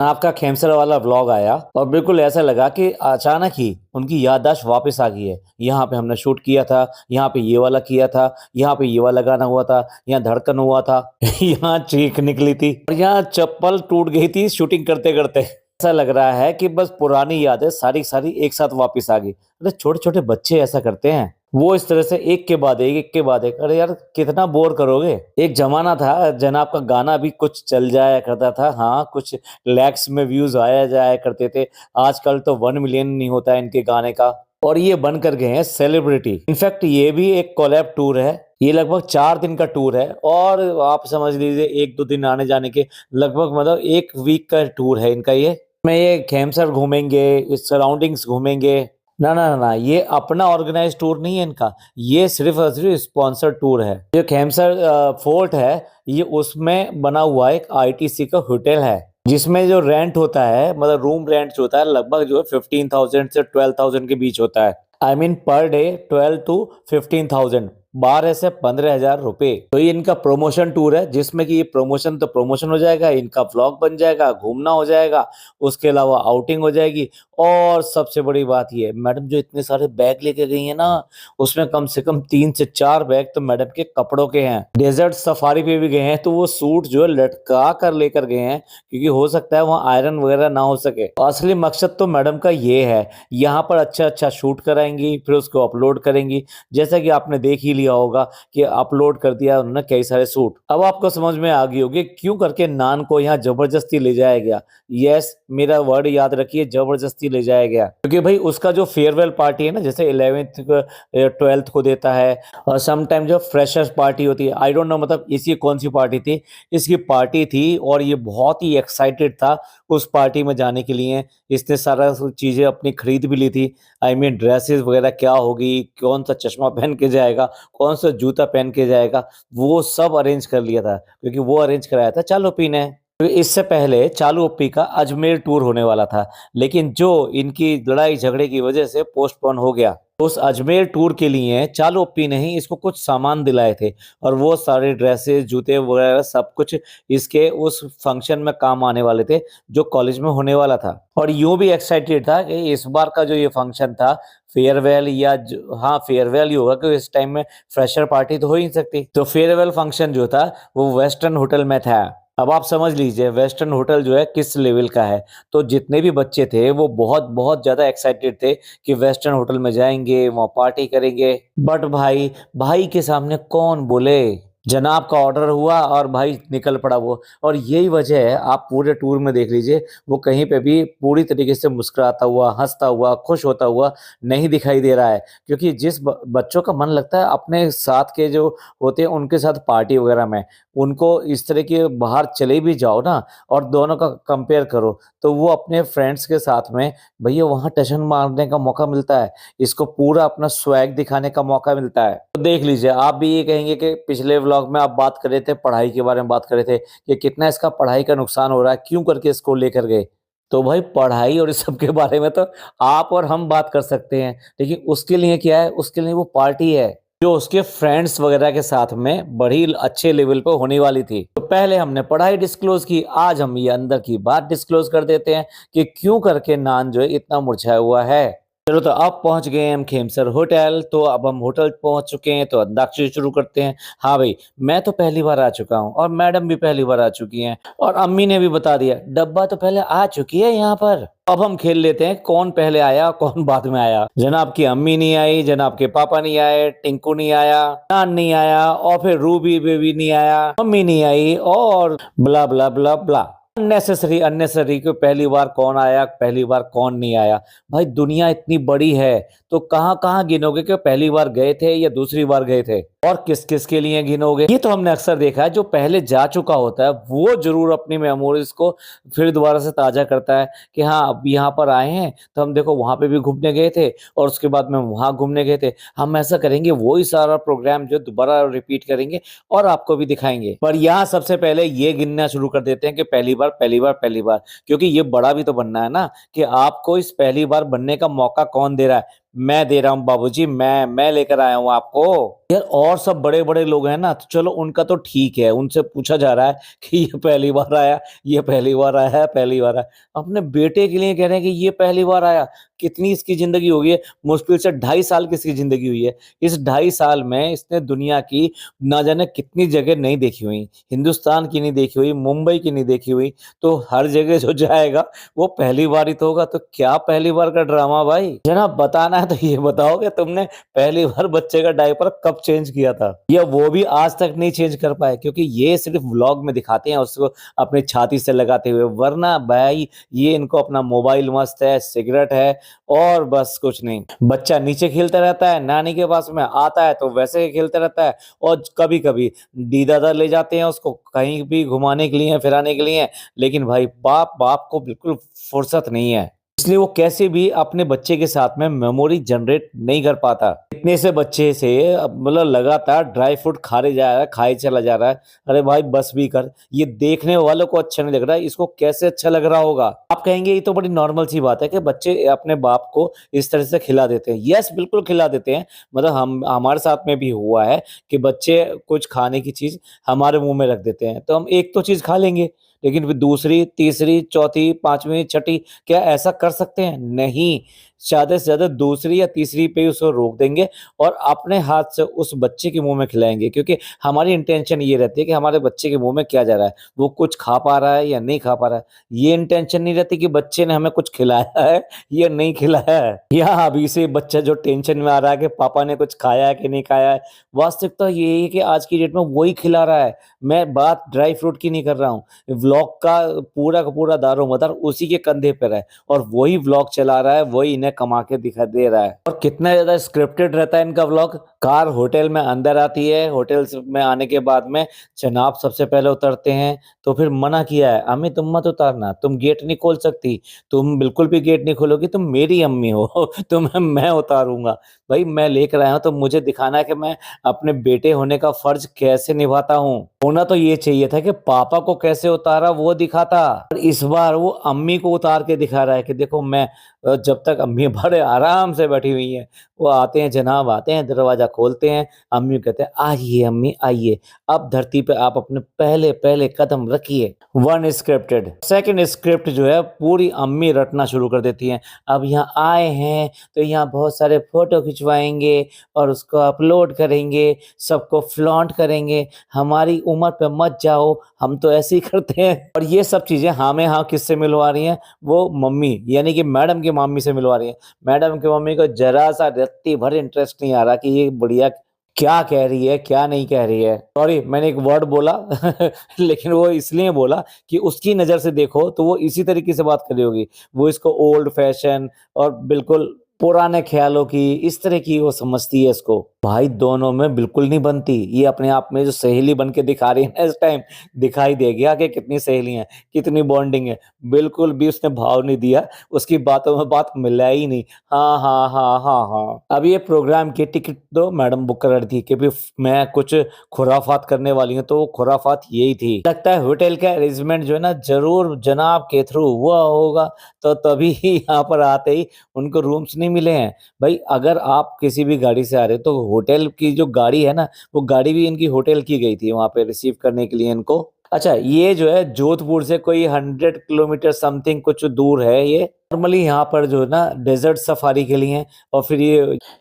आपका खेमसर वाला व्लॉग आया और बिल्कुल ऐसा लगा कि अचानक ही उनकी याददाश्त वापस आ गई है। यहाँ पे हमने शूट किया था, यहाँ पे ये वाला किया था, यहाँ पे ये वाला गाना हुआ था, यहाँ धड़कन हुआ था, यहाँ चीख निकली थी और यहाँ चप्पल टूट गई थी शूटिंग करते करते। ऐसा लग रहा है कि बस पुरानी यादें सारी सारी एक साथ वापस आ गई। अरे छोटे छोटे बच्चे ऐसा करते हैं, वो इस तरह से एक के बाद एक। अरे यार कितना बोर करोगे। एक जमाना था जनाब का गाना भी कुछ चल जाया करता था, हाँ कुछ लैक्स में व्यूज आया जाया करते थे। आजकल तो 1 मिलियन नहीं होता है इनके गाने का और ये बनकर गए हैं सेलिब्रिटी। इनफैक्ट ये भी एक कोलैब टूर है, ये लगभग 4 दिन का टूर है और आप समझ लीजिए 1-2 दिन आने जाने के, लगभग मतलब 1 वीक का टूर है इनका। ये मैं ये खेमसर घूमेंगे, इस सराउंडिंग्स घूमेंगे, ना ना ना, ये अपना ऑर्गेनाइज टूर नहीं है इनका, ये सिर्फ और सिर्फ स्पॉन्सर टूर है। जो खेमसर फोर्ट है ये उसमें बना हुआ एक आईटीसी का होटल है, जिसमें जो रेंट होता है मतलब रूम रेंट जो होता है लगभग जो है 15,000 से 12,000 के बीच होता है। I mean per day 12 to 15,000, 12 से 15,000 रुपए। तो ये इनका प्रमोशन टूर है, जिसमें कि ये प्रमोशन तो प्रमोशन हो जाएगा, इनका व्लॉग बन जाएगा, घूमना हो जाएगा, उसके अलावा आउटिंग हो जाएगी। और सबसे बड़ी बात ये, मैडम जो इतने सारे बैग लेके गई है ना, उसमें कम से कम 3 से 4 बैग तो मैडम के कपड़ों के हैं। डेजर्ट सफारी पे भी गए हैं तो वो सूट जो है लटका कर लेकर गए हैं, क्योंकि हो सकता है वहाँ आयरन वगैरह ना हो सके। असली मकसद तो मैडम का ये है, यहाँ पर अच्छा अच्छा शूट कराएंगी, फिर उसको अपलोड करेंगी। जैसा कि आपने देख ही लिया होगा कि अपलोड कर दिया उन्होंने कई सारे सूट। अब आपको समझ में आ गई होगी क्यों करके नान को यहाँ जबरदस्ती ले जाया गया। यस, मेरा वर्ड याद रखिए, जबरदस्ती ले जाया गया, क्योंकि भाई उसका जो फेयरवेल पार्टी है ना, जैसे 11th को 12th को देता है, और सम टाइम जो फ्रेशर्स पार्टी होती है, आई डोंट नो मतलब इसकी कौन सी पार्टी थी, इसकी पार्टी थी और ये बहुत ही एक्साइटेड था उस पार्टी में जाने के लिए। इसने सारा चीजें अपनी खरीद भी ली थी। आई मीन ड्रेसेस वगैरह क्या होगी, कौन सा चश्मा पहन के जाएगा, कौन सा जूता पहन के जाएगा, वो सब अरेंज कर लिया था, क्योंकि वो अरेंज कराया था चालू पी ने। तो इससे पहले चालू ओप्पी का अजमेर टूर होने वाला था, लेकिन जो इनकी लड़ाई झगड़े की वजह से पोस्टपोन हो गया। उस अजमेर टूर के लिए चालू ओप्पी ने ही इसको कुछ सामान दिलाए थे, और वो सारे ड्रेसेस जूते वगैरह सब कुछ इसके उस फंक्शन में काम आने वाले थे जो कॉलेज में होने वाला था। और यूं भी एक्साइटेड था कि इस बार का जो ये फंक्शन था फेयरवेल, या हाँ फेयरवेल ही होगा, क्योंकि इस टाइम में फ्रेशर पार्टी तो हो ही नहीं सकती। तो फेयरवेल फंक्शन जो था वो वेस्टर्न होटल में था। अब आप समझ लीजिए वेस्टर्न होटल जो है किस लेवल का है। तो जितने भी बच्चे थे वो बहुत बहुत ज्यादा एक्साइटेड थे कि वेस्टर्न होटल में जाएंगे, वहाँ पार्टी करेंगे। बट भाई भाई के सामने कौन बोले। जनाब का ऑर्डर हुआ और भाई निकल पड़ा वो। और यही वजह है, आप पूरे टूर में देख लीजिए वो कहीं पे भी पूरी तरीके से मुस्कुराता हुआ, हंसता हुआ, खुश होता हुआ नहीं दिखाई दे रहा है। क्योंकि जिस बच्चों का मन लगता है अपने साथ के जो होते हैं उनके साथ पार्टी वगैरह में, उनको इस तरह के बाहर चले भी जाओ ना और दोनों का कंपेयर करो, तो वो अपने फ्रेंड्स के साथ में भैया वहाँ टशन मारने का मौका मिलता है, इसको पूरा अपना स्वैग दिखाने का मौका मिलता है। तो देख लीजिए, आप भी ये कहेंगे कि पिछले व्लॉग में आप बात कर रहे थे, पढ़ाई के बारे में बात कर रहे थे कि कितना इसका पढ़ाई का नुकसान हो रहा है, क्यों करके इसको लेकर गए। तो भाई पढ़ाई और इस सब के बारे में तो आप और हम बात कर सकते हैं, लेकिन उसके लिए क्या है, उसके लिए वो पार्टी है जो उसके फ्रेंड्स वगैरह के साथ में बड़ी अच्छे लेवल पे होने वाली थी। तो पहले हमने पढ़ाई डिस्क्लोज की, आज हम ये अंदर की बात डिस्क्लोज कर देते हैं कि क्यों करके नान जो है इतना मुरझाया हुआ है। चलो तो अब पहुंच गए हम खेमसर होटल। तो अब हम होटल पहुंच चुके हैं, तो अंताक्षरी शुरू करते हैं। हाँ भाई, मैं तो पहली बार आ चुका हूँ और मैडम भी पहली बार आ चुकी हैं, और अम्मी ने भी बता दिया डब्बा तो पहले आ चुकी है यहाँ पर। अब हम खेल लेते हैं कौन पहले आया कौन बाद में आया। जनाब की अम्मी नहीं आई, जनाब के पापा नहीं आए, टिंकू नहीं आया, नान नहीं आया, और फिर रूबी बेबी नहीं आया, मम्मी नहीं आई, और ब्ला ब्ला ब्ला ब्ला। अननेसेसरी अननेसेसरी को पहली बार कौन आया, पहली बार कौन नहीं आया। भाई दुनिया इतनी बड़ी है, तो कहाँ कहाँ गिनोगे कि पहली बार गए थे या दूसरी बार गए थे, और किस किस के लिए गिनोगे। ये तो हमने अक्सर देखा है, जो पहले जा चुका होता है वो जरूर अपनी मेमोरीज को फिर दोबारा से ताजा करता है कि हाँ अब यहाँ पर आए हैं तो हम देखो वहां पे भी घूमने गए थे और उसके बाद में वहां घूमने गए थे। हम ऐसा करेंगे, वही सारा प्रोग्राम जो दोबारा रिपीट करेंगे और आपको भी दिखाएंगे। पर यहाँ सबसे पहले ये गिनना शुरू कर देते हैं कि पहली बार पहली बार पहली बार, क्योंकि ये बड़ा भी तो बनना है ना कि आपको इस पहली बार बनने का मौका कौन दे रहा है। मैं दे रहा हूँ बाबूजी, मैं लेकर आया हूँ आपको। यार और सब बड़े-बड़े लोग हैं ना, तो चलो उनका तो ठीक है, उनसे पूछा जा रहा है कि ये पहली बार आया, ये पहली बार आया है, पहली बार आया। अपने बेटे के लिए कह रहे हैं कि ये पहली बार आया, कितनी इसकी ज़िंदगी हो गई है, मुश्किल से 2.5 साल की इसकी ज़िंदगी हुई है। इस 2.5 साल में इसने दुनिया की ना जाने कितनी जगह नहीं देखी हुई, हिंदुस्तान की नहीं देखी हुई, मुंबई की नहीं देखी हुई, तो हर जगह जो जाएगा वो पहली बार ही तो होगा, तो क्या पहली बार का ड्रामा भाई? जनाब बताना है तो ये बताओ कि तुमने पहली बार बच्चे का डायपर कब चेंज किया था? या वो भी आज तक नहीं चेंज कर पाए क्योंकि ये सिर्फ़ व्लॉग में दिखाते हैं उसको अपनी छाती से लगाते हुए, वरना भाई ये इनको अपना मोबाइल मस्त है, सिगरेट है और बस कुछ नहीं। बच्चा नीचे खेलता रहता है, नानी के पास में आता है तो वैसे ही खेलता रहता है और कभी-कभी दी-दादा ले जाते हैं उसको कहीं भी घुमाने के लिए, फिराने के लिए, लेकिन भाई बाप को बिल्कुल फुर्सत नहीं है। इसलिए वो कैसे भी अपने बच्चे के साथ में मेमोरी जनरेट नहीं कर पाता। इतने से बच्चे से अब मतलब लगातार ड्राई फ्रूट खाए चला जा रहा है। अरे भाई बस भी कर, ये देखने वालों को अच्छा नहीं लग रहा है, इसको कैसे अच्छा लग रहा होगा? आप कहेंगे ये तो बड़ी नॉर्मल सी बात है कि बच्चे अपने बाप को इस तरह से खिला देते हैं। यस, बिल्कुल खिला देते हैं। मतलब हम हमारे साथ में भी हुआ है कि बच्चे कुछ खाने की चीज़ हमारे मुँह में रख देते हैं, तो हम एक तो चीज़ खा लेंगे, लेकिन फिर दूसरी, तीसरी, चौथी, 5वीं, छठी क्या ऐसा कर सकते हैं? नहीं, ज़्यादा से ज़्यादा दूसरी या तीसरी पे ही उसको रोक देंगे और अपने हाथ से उस बच्चे के मुँह में खिलाएँगे क्योंकि हमारी इंटेंशन ये रहती है कि हमारे बच्चे के मुँह में क्या जा रहा है, वो कुछ खा पा रहा है या नहीं खा पा रहा है। ये इंटेंशन नहीं रहती कि बच्चे ने हमें कुछ खिलाया है या नहीं खिलाया है। या अभी से बच्चा जो टेंशन में आ रहा है कि पापा ने कुछ खाया है कि नहीं खाया है, वास्तविकता यही है कि आज की डेट में वही खिला रहा है। मैं बात ड्राई फ्रूट की नहीं कर रहा हूँ। व्लॉग का पूरा दारोमदार उसी के कंधे पर है और वही व्लॉग चला रहा है, वही इन्हें कमा के दिखा दे रहा है। और कितना ज़्यादा स्क्रिप्टेड रहता है इनका व्लॉग। कार होटल में अंदर आती है, होटल में आने के बाद में जनाब सबसे पहले उतरते हैं, तो फिर मना किया है, "अम्मी तुम मत उतारना, तुम गेट नहीं खोल सकती, तुम बिल्कुल भी गेट नहीं खोलोगी, तुम मेरी अम्मी हो, तुम्हें मैं उतारूँगा।" भाई मैं लेकर आया हूँ तो मुझे दिखाना है कि मैं अपने बेटे होने का फर्ज कैसे निभाता हूँ। होना तो ये चाहिए था कि पापा को कैसे उतारा वो दिखाता। और इस बार वो अम्मी को उतार के दिखा रहा है कि देखो मैं जब तक अम्मी बड़े आराम से बैठी हुई हैं, वो आते हैं जनाब आते हैं, दरवाज़ा खोलते हैं, अम्मी कहते हैं, "आइए अम्मी आइए, अब धरती पे आप अपने पहले-पहले कदम रखिए।" 1 स्क्रिप्टेड। सेकंड स्क्रिप्ट जो है पूरी अम्मी रटना शुरू कर देती हैं। अब यहाँ आए हैं, तो यहाँ बहुत सारे फ़ोटो खिंचवाएँगे और उसको अपलोड करेंगे, सबको फ्लॉन्ट करेंगे, हमारी उम्र पे मत जाओ, हम तो ऐसे ही करते हैं। और ये सब चीज़ें हाँ में हाँ किससे मिलवा रही हैं? वो मम्मी यानी कि मैडम की मम्मी से मिलवा रही हैं। मैडम की मम्मी को ज़रा-सा रत्ती भर इंटरेस्ट नहीं आ रहा कि ये बुढ़िया क्या कह रही है, क्या नहीं कह रही है। सॉरी मैंने एक वर्ड बोला लेकिन वो इसलिए बोला कि उसकी नज़र से देखो तो वो इसी तरीके से बात कर रही होगी। वो इसको ओल्ड फैशन और बिल्कुल पुराने ख़्यालों की, इस तरह की वो समझती है इसको। भाई दोनों में बिल्कुल नहीं बनती। ये अपने आप में जो सहेली बन के दिखा रही है ना इस टाइम, दिखाई देगी आगे कितनी सहेली हैं, कितनी बॉन्डिंग है। बिल्कुल भी उसने भाव नहीं दिया, उसकी बातों में बात मिलाई ही नहीं। हाँ। अब ये प्रोग्राम की टिकट तो मैडम बुक कर रही थी कि भई मैं कुछ खुराफात करने वाली हूँ, तो वो खुराफात यही थी। लगता है होटल का अरेंजमेंट जो है ना ज़रूर जनाब के थ्रू हुआ होगा, तो तभी यहाँ पर आते ही उनको रूम्स नहीं मिले हैं। भाई अगर आप किसी भी गाड़ी से आ रहे हो तो होटल की जो गाड़ी है ना, वो गाड़ी भी इनकी होटल की गई थी वहाँ पे रिसीव करने के लिए इनको। अच्छा ये जो है जोधपुर से कोई 100 किलोमीटर समथिंग कुछ दूर है ये। नॉर्मली यहाँ पर जो है ना डेज़र्ट सफारी के लिए है और फिर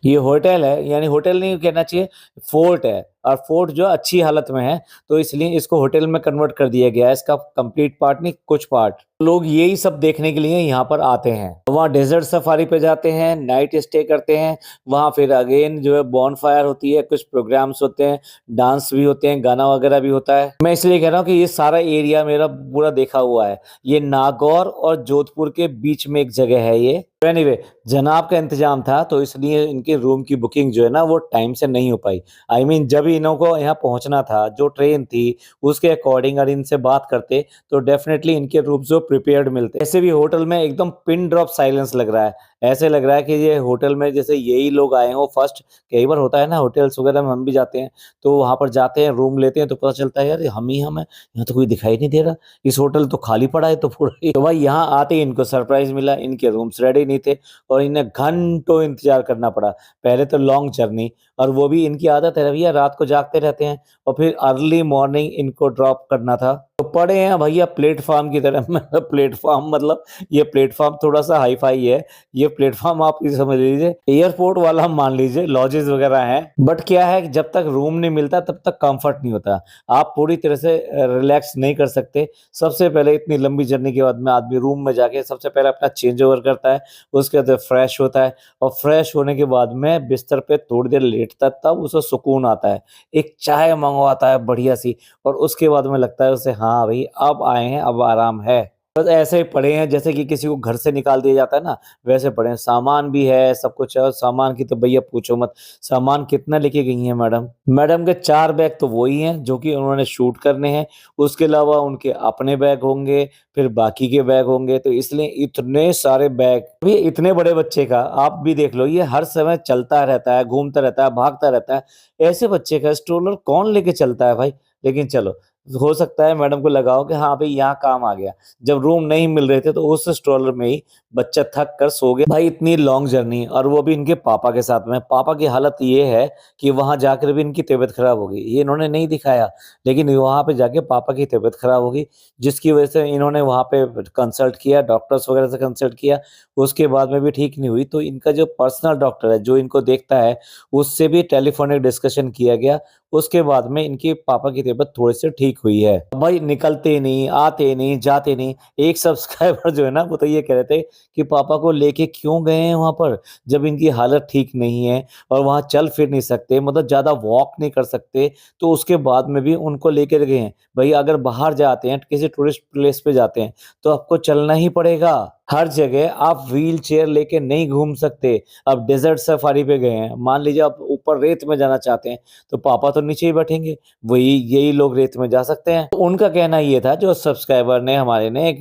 ये होटल है यानी होटल नहीं कहना चाहिए, फोर्ट है और फोर्ट जो अच्छी हालत में है, तो इसलिए इसको होटल में कन्वर्ट कर दिया गया है। इसका कंप्लीट पार्ट नहीं, कुछ पार्ट। लोग यही सब देखने के लिए यहाँ पर आते हैं। वहाँ डेज़र्ट सफारी पे जाते हैं, नाइट स्टे करते हैं, वहाँ फिर अगेन जो है बॉनफायर होती है, कुछ प्रोग्राम्स होते हैं, डांस भी होते हैं, गाना वगैरह भी होता है। मैं इसलिए कह रहा हूँ कि ये सारा एरिया मेरा पूरा देखा हुआ है। ये नागौर और जोधपुर के बीच में एक जगह है ये। एनीवे जनाब का इंतज़ाम था तो इसलिए इनके रूम की बुकिंग जो है ना वो टाइम से नहीं हो पाई। आई मीन जब इन्हों को यहाँ पहुँचना था, जो ट्रेन थी उसके अकॉर्डिंग अगर इनसे बात करते तो डेफ़िनेटली इनके रूम्स जो प्रिपेयर्ड मिलते। ऐसे भी होटल में एकदम पिन ड्रॉप साइलेंस लग रहा है। ऐसे लग रहा है कि ये होटल में जैसे यही लोग आए हों फर्स्ट। कई बार होता है ना होटल्स वगैरह में हम भी जाते हैं, तो वहाँ पर जाते हैं, रूम लेते हैं तो पता चलता है यार हम हैं, यहाँ तो कोई दिखाई नहीं दे रहा। इस होटल तो खाली पड़ा है तो पूरा ही। तो भाई यहाँ आते ही इनको सरप्राइज़ मिला, इनके रूम्स रेडी नहीं थे और इन्हें घंटों इंतज़ार करना पड़ा। पहले तो लॉन्ग जर्नी और वो भी इनकी आदत है भैया रात को जागते रहते हैं और फिर अर्ली मॉर्निंग इनको ड्रॉप करना था। तो पड़े हैं भैया प्लेटफ़ॉर्म की तरह मतलब प्लेटफ़ॉर्म मतलब ये प्लेटफ़ॉर्म थोड़ा-सा हाई-फ़ाई है। ये प्लेटफ़ॉर्म आप ये समझ लीजिए एयरपोर्ट वाला मान लीजिए लॉजेस वग़ैरह हैं। बट क्या है कि जब तक रूम नहीं मिलता तब तक कम्फ़र्ट नहीं होता। आप पूरी तरह से रिलैक्स नहीं कर सकते। सबसे पहले इतनी लंबी जर्नी के बाद में आदमी रूम में जाके सबसे पहले अपना चेंज ओवर करता है, उसके बाद फ्रेश होता है और फ्रेश होने के बाद में बिस्तर पे थोड़ी देर लेटता है तब उसे सुकून आता है। एक चाय मँगवाता है बढ़िया-सी और उसके बाद में लगता है उसे हाँ भई अब आए हैं, अब आराम है। बस ऐसे ही पड़े हैं जैसे कि किसी को घर से निकाल दिया जाता है ना, वैसे पड़े हैं। सामान भी है, सब कुछ है और सामान की तो भैया पूछो मत। सामान कितना लेके गई हैं मैडम? मैडम के 4 बैग तो वो ही हैं जो कि उन्होंने शूट करने हैं। उसके अलावा उनके अपने बैग होंगे, फिर बाकी के बैग होंगे तो इसलिए इतने सारे बैग। अभी इतने बड़े बच्चे का आप भी देख लो ये हर समय चलता रहता है, घूमता रहता है, भागता रहता है। ऐसे बच्चे का स्ट्रोलर कौन लेके चलता है भाई? लेकिन चलो हो सकता है मैडम को लगा हो कि हाँ, भई यहाँ काम आ गया। जब रूम नहीं मिल रहे थे तो उस स्ट्रोलर में ही बच्चा थक कर सो गया। भाई इतनी लॉन्ग जर्नी और वो भी इनके पापा के साथ में। पापा की हालत ये है कि वहाँ जाकर भी इनकी तबीयत खराब हो गई। ये इन्होंने नहीं दिखाया, लेकिन वहाँ पे जाके पापा की तबीयत खराब हो गई, जिसकी वजह से इन्होंने वहाँ पे कंसल्ट किया, डॉक्टर्स वगैरह से कंसल्ट किया, उसके बाद में भी ठीक नहीं हुई। तो इनका जो पर्सनल डॉक्टर है, जो इनको देखता है, उससे भी टेलीफ़ोनिक डिस्कशन किया गया। उसके बाद में इनके पापा की तबीयत थोड़ी-सी ठीक हुई है। भाई निकलते नहीं, आते नहीं, जाते नहीं। एक सब्सक्राइबर जो है ना, वो तो ये कह रहे थे कि पापा को लेके क्यों गए हैं वहाँ पर, जब इनकी हालत ठीक नहीं है और वहाँ चल फिर नहीं सकते, मतलब ज़्यादा वॉक नहीं कर सकते, तो उसके बाद में भी उनको लेकर गए हैं। भई अगर बाहर जाते हैं, किसी टूरिस्ट प्लेस पे जाते हैं, तो आपको चलना ही पड़ेगा। हर जगह आप व्हीलचेयर लेके नहीं घूम सकते। अब डेज़र्ट सफारी पे गए हैं, मान लीजिए आप ऊपर रेत में जाना चाहते हैं, तो पापा तो नीचे ही बैठेंगे, वही यही लोग रेत में जा सकते हैं। तो उनका कहना ये था जो सब्सक्राइबर ने हमारे ने एक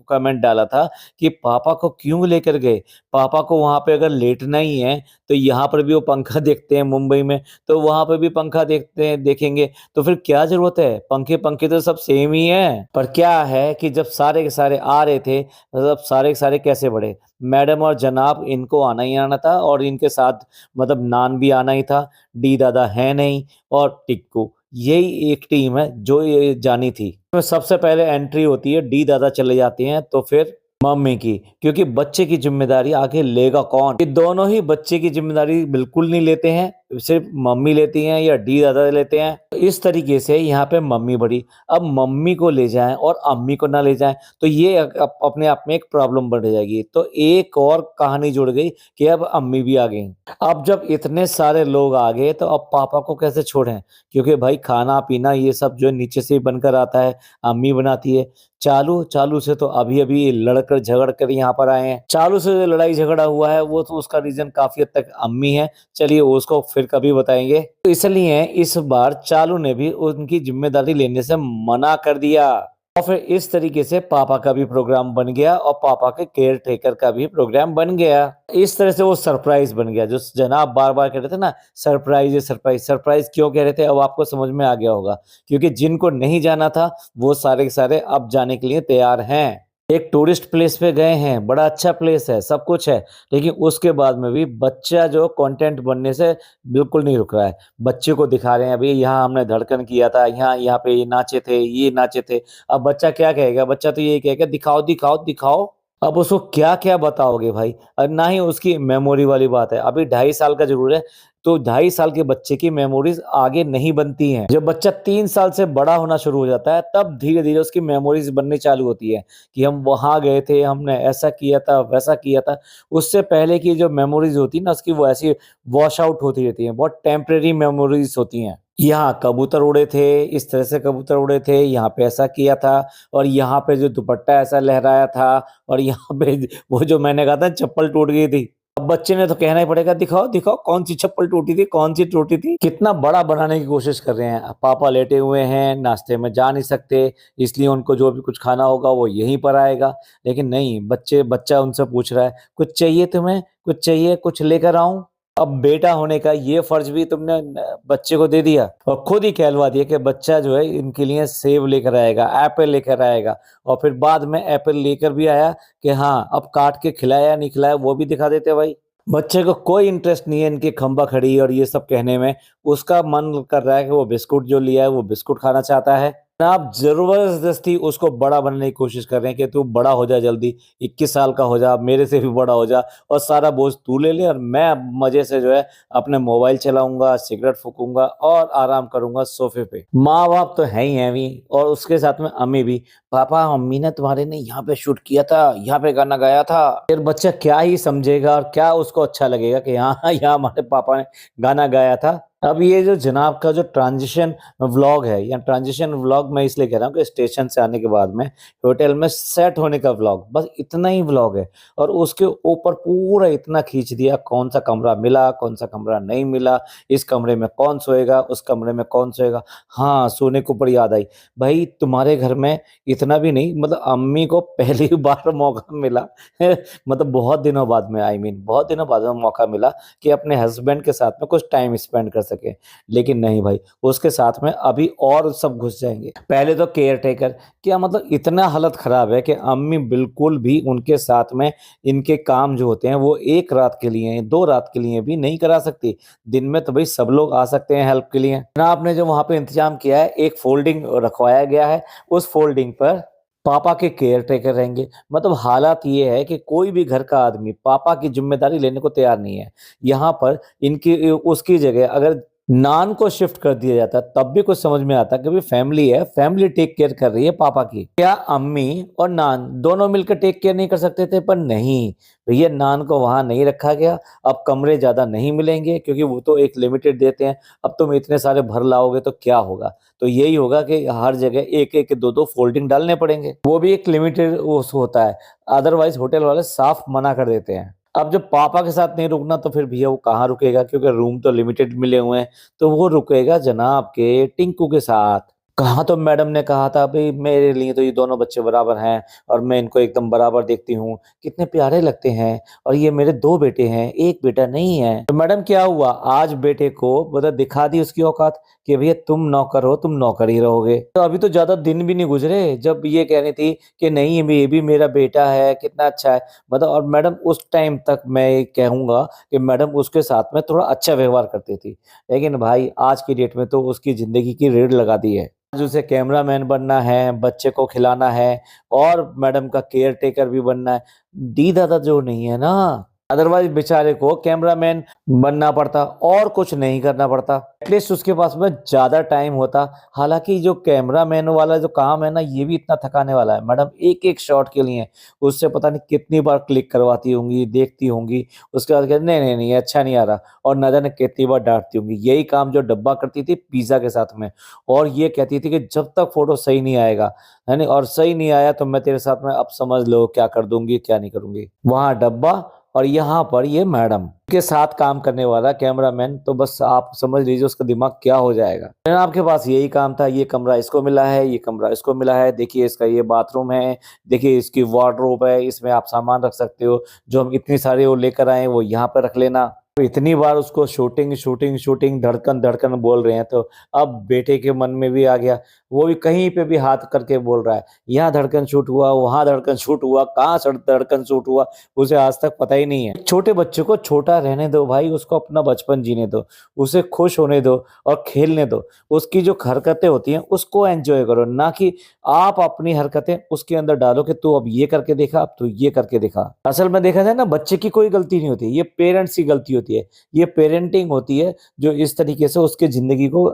कमेंट डाला था कि पापा को क्यों लेकर गए? पापा को वहाँ पे अगर लेटना ही है, तो यहाँ पर भी वो पंखा देखते हैं मुंबई में, तो वहाँ पे भी पंखा देखेंगे, तो फिर क्या ज़रूरत है? पंखे तो सब सेम ही हैं। पर क्या है कि जब सारे के सारे आ रहे थे, मतलब सारे के सारे कैसे बढ़े? मैडम और जनाब इनको आना ही आना था और इनके साथ मतलब नान भी आना ही था। डी दादा है नहीं और टिक्कू, यही एक टीम है जो ये जानी थी। तो सबसे पहले एंट्री होती है, डी दादा चले जाते हैं तो फिर मम्मी की, क्योंकि बच्चे की ज़िम्मेदारी आखिर लेगा कौन? ये दोनों ही बच्चे की ज़िम्मेदारी बिल्कुल नहीं लेते हैं, सिर्फ़ मम्मी लेती हैं या डी दादा लेते हैं। तो इस तरीके से यहाँ पे मम्मी बढ़ी। अब मम्मी को ले जाएँ और अम्मी को ना ले जाएँ, तो ये अपने आप में एक प्रॉब्लम बढ़ जाएगी। तो एक और कहानी जुड़ गई कि अब अम्मी भी आ गईं। अब जब इतने सारे लोग आ गए तो अब पापा को कैसे छोड़ें? क्योंकि भाई खाना-पीना ये सब जो है नीचे से ही बनकर आता है, अम्मी बनाती है। चालू से तो अभी-अभी लड़कर झगड़ कर यहाँ पर आए हैं। चालू से जो लड़ाई झगड़ा हुआ है वो तो उसका रीज़न काफ़ी हद तक अम्मी है। चलिए उसको फिर कभी बताएँगे। तो इसलिए इस बार चालू ने भी उनकी ज़िम्मेदारी लेने से मना कर दिया। और फिर इस तरीके से पापा का भी प्रोग्राम बन गया और पापा के केयर टेकर का भी प्रोग्राम बन गया। इस तरह से वो सरप्राइज़ बन गया, जो जनाब बार-बार कह रहे थे ना सरप्राइज़ है सरप्राइज़, सरप्राइज़ क्यों कह रहे थे अब आपको समझ में आ गया होगा। क्योंकि जिनको नहीं जाना था वो सारे के सारे अब जाने के लिए तैयार हैं। एक टूरिस्ट प्लेस पे गए हैं, बड़ा अच्छा प्लेस है, सब कुछ है, लेकिन उसके बाद में भी बच्चा जो कंटेंट बनने से बिल्कुल नहीं रुक रहा है। बच्चे को दिखा रहे हैं अभी यहाँ हमने धड़कन किया था, यहाँ यहाँ पे ये नाचे थे, ये नाचे थे। अब बच्चा क्या कहेगा? बच्चा तो यही कहेगा दिखाओ, दिखाओ, दिखाओ। अब उसको क्या-क्या बताओगे भाई? ना ही उसकी मेमोरी वाली बात है। अभी 2.5 साल का ज़रूर है, तो 2.5 साल के बच्चे की मेमोरीज़ आगे नहीं बनती हैं। जब बच्चा 3 साल से बड़ा होना शुरू हो जाता है, तब धीरे-धीरे उसकी मेमोरीज़ बननी चालू होती है, कि हम वहाँ गए थे, हमने ऐसा किया था, वैसा किया था। उससे पहले की जो मेमोरीज़ होती है ना, उसकी वो ऐसी वॉश आउट होती रहती हैं, बहुत टेम्परेरी मेमोरीज़ होती हैं। यहाँ कबूतर उड़े थे, इस तरह से कबूतर उड़े थे, यहाँ पे ऐसा किया था और यहाँ पे जो दुपट्टा ऐसा लहराया था और यहाँ पे वो जो मैंने कहा था चप्पल टूट गई थी। अब बच्चे ने तो कहना ही पड़ेगा दिखाओ, दिखाओ कौन-सी चप्पल टूटी थी, कौन-सी टूटी थी? कितना बड़ा बनाने की कोशिश कर रहे हैं। पापा लेटे हुए हैं, नाश्ते में जा नहीं सकते, इसलिए उनको जो भी कुछ खाना होगा वो यहीं पर आएगा। लेकिन नहीं, बच्चा उनसे पूछ रहा है, "कुछ चाहिए तुम्हें? कुछ चाहिए? कुछ लेकर आऊँ?" अब बेटा होने का ये फर्ज भी तुमने बच्चे को दे दिया और खुद ही कहलवा दिया कि बच्चा जो है इनके लिए सेब लेकर आएगा, एप्पल लेकर आएगा, और फिर बाद में एप्पल लेकर भी आया कि हाँ अब काट के खिलाया नहीं खिलाया वो भी दिखा देते भाई। बच्चे को कोई इंटरेस्ट नहीं है इनकी खंबा खड़ी और ये सब कहने में। उसका मन कर रहा है कि वो बिस्कुट जो लिया है वो बिस्कुट खाना चाहता है। आप जबरदस्ती उसको बड़ा बनने की कोशिश कर रहे हैं कि तू बड़ा हो जा जल्दी, 21 साल का हो जा, मेरे से भी बड़ा हो जा और सारा बोझ तू ले ले और मैं मजे से जो है अपने मोबाइल चलाऊंगा, सिगरेट फूकूंगा और आराम करूंगा सोफे पे। माँ बाप तो है ही हैं भी, और उसके साथ में अम्मी भी। पापा अम्मी ने तुम्हारे ने यहाँ पे शूट किया था, यहाँ पे गाना गाया था। फिर बच्चा क्या ही समझेगा और क्या उसको अच्छा लगेगा कि यहाँ यहाँ हमारे पापा ने गाना गाया था। अब ये जो जनाब का जो ट्रांजिशन व्लॉग है या ट्रांजिशन व्लॉग मैं इसलिए कह रहा हूँ कि स्टेशन से आने के बाद में होटल में सेट होने का व्लॉग, बस इतना ही व्लॉग है। और उसके ऊपर पूरा इतना खींच दिया कौन सा कमरा मिला, कौन सा कमरा नहीं मिला, इस कमरे में कौन सोएगा, उस कमरे में कौन सोएगा। हाँ, सोने के ऊपर याद आई, भाई तुम्हारे घर में इतना भी नहीं, मतलब अम्मी को पहली बार मौका मिला मतलब बहुत दिनों बाद में, बहुत दिनों बाद में मौका मिला कि अपने हस्बैंड के साथ में कुछ टाइम स्पेंड कर सके। लेकिन नहीं भाई, उसके साथ में अभी और सब घुस जाएंगे। पहले तो केयर टेकर, क्या मतलब इतना हालत खराब है कि अम्मी बिल्कुल भी उनके साथ में इनके काम जो होते हैं वो एक रात के लिए, 2 रात के लिए भी नहीं करा सकती। दिन में तो भाई सब लोग आ सकते हैं हेल्प के लिए ना। आपने जो वहां पे इंतजाम किया है, एक फोल्डिंग रखवाया गया है, उस फोल्डिंग पर पापा के केयर टेकर रहेंगे। मतलब हालात ये है कि कोई भी घर का आदमी पापा की जिम्मेदारी लेने को तैयार नहीं है। यहाँ पर इनकी उसकी जगह अगर नान को शिफ्ट कर दिया जाता तब भी कुछ समझ में आता कि भाई फैमिली है, फैमिली टेक केयर कर रही है पापा की। क्या अम्मी और नान दोनों मिलकर टेक केयर नहीं कर सकते थे? पर नहीं भैया, नान को वहां नहीं रखा गया। अब कमरे ज्यादा नहीं मिलेंगे क्योंकि वो तो एक लिमिटेड देते हैं। अब तुम इतने सारे भर लाओगे तो क्या होगा? तो यही होगा कि हर जगह एक एक 2 फोल्डिंग डालने पड़ेंगे, वो भी एक लिमिटेड होता है। अदरवाइज होटल वाले साफ मना कर देते हैं। अब जब पापा के साथ नहीं रुकना तो फिर भैया वो कहाँ रुकेगा, क्योंकि रूम तो लिमिटेड मिले हुए हैं। तो वो रुकेगा जनाब के टिंकू के साथ। कहाँ तो मैडम ने कहा था भाई मेरे लिए तो ये दोनों बच्चे बराबर हैं और मैं इनको एकदम बराबर देखती हूँ, कितने प्यारे लगते हैं, और ये मेरे 2 बेटे हैं, एक बेटा नहीं है। तो मैडम क्या हुआ, आज बेटे को मतलब दिखा दी उसकी औकात कि भैया तुम नौकर हो, तुम नौकर ही रहोगे। तो अभी तो ज्यादा दिन भी नहीं गुजरे जब ये कह रही थी कि नहीं ये भी मेरा बेटा है, कितना अच्छा है। मतलब और मैडम उस टाइम तक मैं कहूंगा कि मैडम उसके साथ में थोड़ा अच्छा व्यवहार करती थी। लेकिन भाई आज की डेट में तो उसकी जिंदगी की रेड लगा दी है। आज उसे कैमरामैन बनना है, बच्चे को खिलाना है और मैडम का केयर टेकर भी बनना है। दी दादा जो नहीं है ना, अदरवाइज बेचारे को कैमरामैन बनना पड़ता और कुछ नहीं करना पड़ता। एटलीस्ट उसके पास में ज्यादा टाइम होता। हालांकि जो कैमरामैन वाला जो काम है ना, ये भी इतना थकाने वाला है। मैडम एक एक शॉट के लिए उससे पता नहीं कितनी बार क्लिक करवाती होंगी, देखती होंगी, उसके बाद कहती नहीं नहीं नहीं अच्छा नहीं आ रहा, और न जाने कितनी बार डांटती होंगी। यही काम जो डब्बा करती थी पिज्जा के साथ में, और ये कहती थी कि जब तक फोटो सही नहीं आएगा है नहीं, और सही नहीं आया तो मैं तेरे साथ में अब समझ लो क्या कर दूंगी क्या नहीं करूंगी। वहां डब्बा और यहाँ पर ये मैडम के साथ काम करने वाला कैमरामैन, तो बस आप समझ लीजिए उसका दिमाग क्या हो जाएगा। आपके पास यही काम था, ये कमरा इसको मिला है, ये कमरा इसको मिला है, देखिए इसका ये बाथरूम है, देखिए इसकी वार्डरोब है, इसमें आप सामान रख सकते हो, जो हम इतनी सारी वो लेकर आए वो यहाँ पर रख लेना। तो इतनी बार उसको शूटिंग शूटिंग शूटिंग धड़कन धड़कन बोल रहे हैं, तो अब बेटे के मन में भी आ गया। वो भी कहीं पे भी हाथ करके बोल रहा है, यहाँ धड़कन शूट हुआ, वहां धड़कन शूट हुआ, कहाँ धड़कन शूट हुआ, उसे आज तक पता ही नहीं है। छोटे बच्चे को छोटा रहने दो भाई, उसको अपना बचपन जीने दो, उसे खुश होने दो और खेलने दो। उसकी जो हरकतें होती हैं उसको एंजॉय करो, ना कि आप अपनी हरकतें उसके अंदर डालो कि तू अब ये करके देखा, अब तू ये करके दिखा। असल में देखा जाए ना, बच्चे की कोई गलती नहीं होती, ये पेरेंट्स की गलती होती है। ये पेरेंटिंग होती है जो इस तरीके से उसके जिंदगी को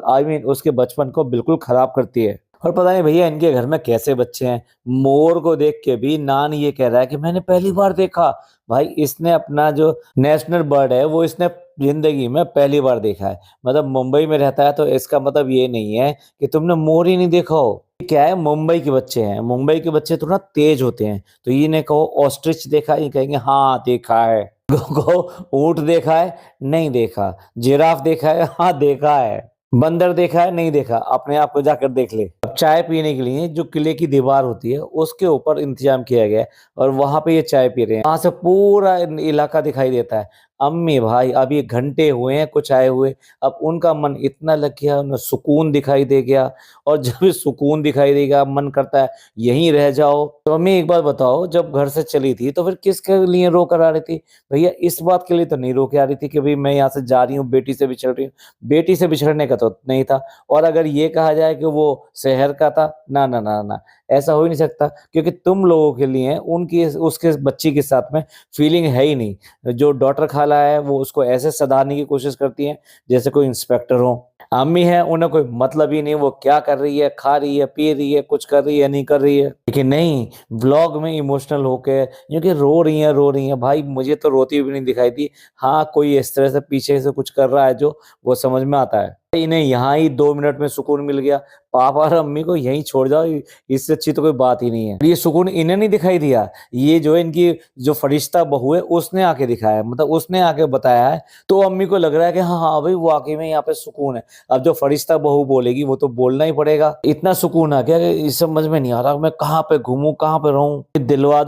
उसके बचपन को बिल्कुल खराब करती है। और पता नहीं भैया इनके घर में कैसे बच्चे हैं। मोर को देख के भी नान ये कह रहा है कि मैंने पहली बार देखा। भाई इसने अपना जो नेशनल बर्ड है वो इसने जिंदगी में पहली बार देखा है। मतलब मुंबई में रहता है तो इसका मतलब ये नहीं है कि तुमने मोर ही नहीं देखा हो। क्या है, मुंबई के बच्चे हैं, मुंबई के बच्चे थोड़ा तेज होते हैं। तो ये ने कहो ऑस्ट्रिच देखा, ये कहेंगे हाँ देखा है। को ऊंट देखा है, नहीं देखा। जिराफ देखा है, हाँ देखा है। बंदर देखा है, नहीं देखा। अपने आप को जाकर देख ले। अब चाय पीने के लिए जो किले की दीवार होती है उसके ऊपर इंतजाम किया गया है और वहां पे ये चाय पी रहे हैं। वहां से पूरा इलाका दिखाई देता है। अम्मी भाई अभी घंटे हुए हैं कुछ आए हुए, अब उनका मन इतना लग गया, उन्हें सुकून दिखाई दे गया और जब ये सुकून दिखाई देगा मन करता है यहीं रह जाओ। तो अम्मी एक बात बताओ, जब घर से चली थी तो फिर किसके लिए रो कर आ रही थी? भैया इस बात के लिए तो नहीं रो के आ रही थी कि भई मैं यहाँ से जा रही हूँ, बेटी से बिछड़ रही हूँ। बेटी से बिछड़ने का तो नहीं था। और अगर ये कहा जाए कि वो शहर का था, ना, ना, ना, ना, ऐसा हो ही नहीं सकता क्योंकि तुम लोगों के लिए उनकी उसके बच्ची के साथ में फीलिंग है ही नहीं। जो डॉटर खाला है वो उसको ऐसे सधारने की कोशिश करती हैं जैसे कोई इंस्पेक्टर हो। अम्मी है उन्हें कोई मतलब ही नहीं वो क्या कर रही है, खा रही है, पी रही है, कुछ कर रही है, नहीं कर रही है। लेकिन नहीं, व्लॉग में इमोशनल होके क्योंकि रो रही हैं भाई, मुझे तो रोती हुई भी नहीं दिखाई दी। हाँ, कोई इस तरह से पीछे से कुछ कर रहा है जो वो समझ में आता है। इन्हें यहाँ ही 2 मिनट में सुकून मिल गया। पापा और अम्मी को यहीं छोड़ जाओ, इससे अच्छी तो कोई बात ही नहीं है। ये सुकून इन्हें नहीं दिखाई दिया, ये जो है इनकी जो फरिश्ता बहू है उसने आके दिखाया है, मतलब उसने आके बताया है। तो अम्मी को लग रहा है कि हाँ, हाँ भाई वाक़ई में यहाँ पे सुकून है। अब जो फरिश्ता बहू बोलेगी वो तो बोलना ही पड़ेगा। इतना सुकून आ गया कि इस समझ में नहीं आ रहा मैं कहाँ पे घूमूँ, कहाँ पे रहूँ? दिलवा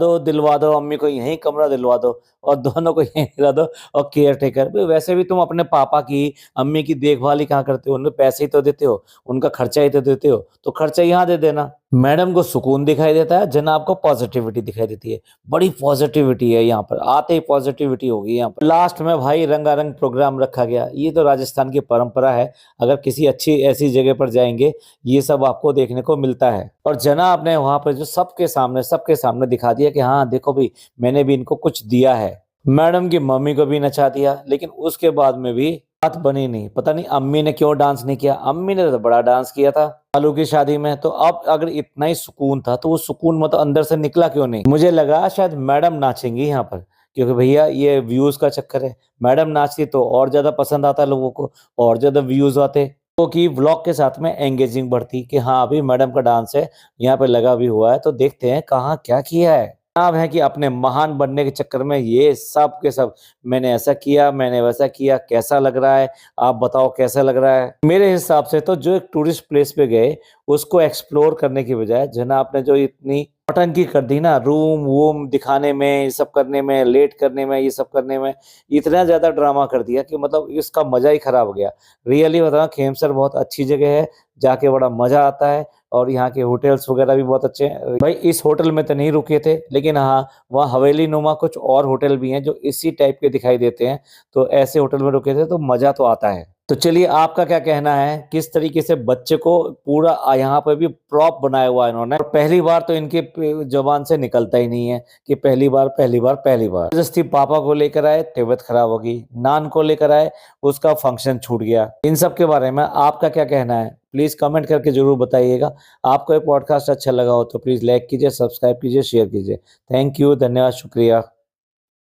दो अम्मी को यहीं कमरा दिलवा दो और दोनों को यहीं दिला दो और केयर टेकर। वैसे भी तुम अपने पापा की, अम्मी की देखभाल ही कहाँ करते हो? उन्हें पैसे ही तो देते हो, उनका खर्चा ही तो देते हो, तो खर्चा यहाँ दे देना। मैडम को सुकून दिखाई देता है, जनाब को पॉजिटिविटी दिखाई देती है। बड़ी पॉजिटिविटी है यहाँ पर, आते ही पॉजिटिविटी होगी यहाँ पर। लास्ट में भाई रंगारंग प्रोग्राम रखा गया। ये तो राजस्थान की परंपरा है, अगर किसी अच्छी ऐसी जगह पर जाएँगे, ये सब आपको देखने को मिलता है। और जनाब ने वहाँ पर जो सबके सामने दिखा दिया कि हाँ, देखो भई मैंने भी इनको कुछ दिया है। मैडम की मम्मी को भी नचा दिया, लेकिन उसके बाद में भी बात बनी नहीं। पता नहीं अम्मी ने क्यों डांस नहीं किया? अम्मी ने तो बड़ा डांस किया था लालू की शादी में। तो अब अगर इतना ही सुकून था तो वो सुकून मतलब अंदर से निकला क्यों नहीं? मुझे लगा शायद मैडम नाचेंगी यहाँ पर, क्योंकि भैया ये व्यूज का चक्कर है। मैडम नाचती तो और ज्यादा पसंद आता लोगों को, और ज्यादा व्यूज आते, क्योंकि व्लॉग के साथ में एंगेजिंग बढ़ती कि हाँ अभी मैडम का डांस है यहाँ पे लगा भी हुआ है, तो देखते हैं कहाँ क्या किया है। जनाब है कि अपने महान बनने के चक्कर में ये सब के सब मैंने ऐसा किया, मैंने वैसा किया, कैसा लग रहा है? आप बताओ कैसा लग रहा है? मेरे हिसाब से तो जो एक टूरिस्ट प्लेस पे गए, उसको एक्सप्लोर करने की बजाय जनाब ने जो इतनी नौटंकी कर दी ना, रूम-वूम दिखाने में, ये सब करने में, लेट करने में, ये सब करने में, इतना ज़्यादा ड्रामा कर दिया कि मतलब इसका मज़ा ही खराब हो गया। रियली बताऊँ खेमसर बहुत अच्छी जगह है, जाके बड़ा मज़ा आता है और यहाँ के होटल्स वगैरह भी बहुत अच्छे हैं। भाई इस होटल में तो नहीं रुके थे, लेकिन हाँ, वहाँ हवेली नुमा कुछ और होटल भी हैं जो इसी टाइप के दिखाई देते हैं, तो ऐसे होटल में रुके थे तो मज़ा तो आता है। तो चलिए आपका क्या कहना है? किस तरीके से बच्चे को पूरा यहाँ पे भी प्रॉप बनाया हुआ है इन्होंने। और पहली बार तो इनके ज़ुबान से निकलता ही नहीं है कि पहली बार, पहली बार, पहली बार। जबरदस्ती पापा को लेकर आए, तबीयत खराब हो गई। नान को लेकर आए, उसका फंक्शन छूट गया। इन सब के बारे में आपका क्या कहना है? प्लीज़ कमेंट करके ज़रूर बताइएगा। आपको ये पॉडकास्ट अच्छा लगा हो तो प्लीज़ लाइक कीजिए, सब्सक्राइब कीजिए, शेयर कीजिए। थैंक यू, धन्यवाद, शुक्रिया।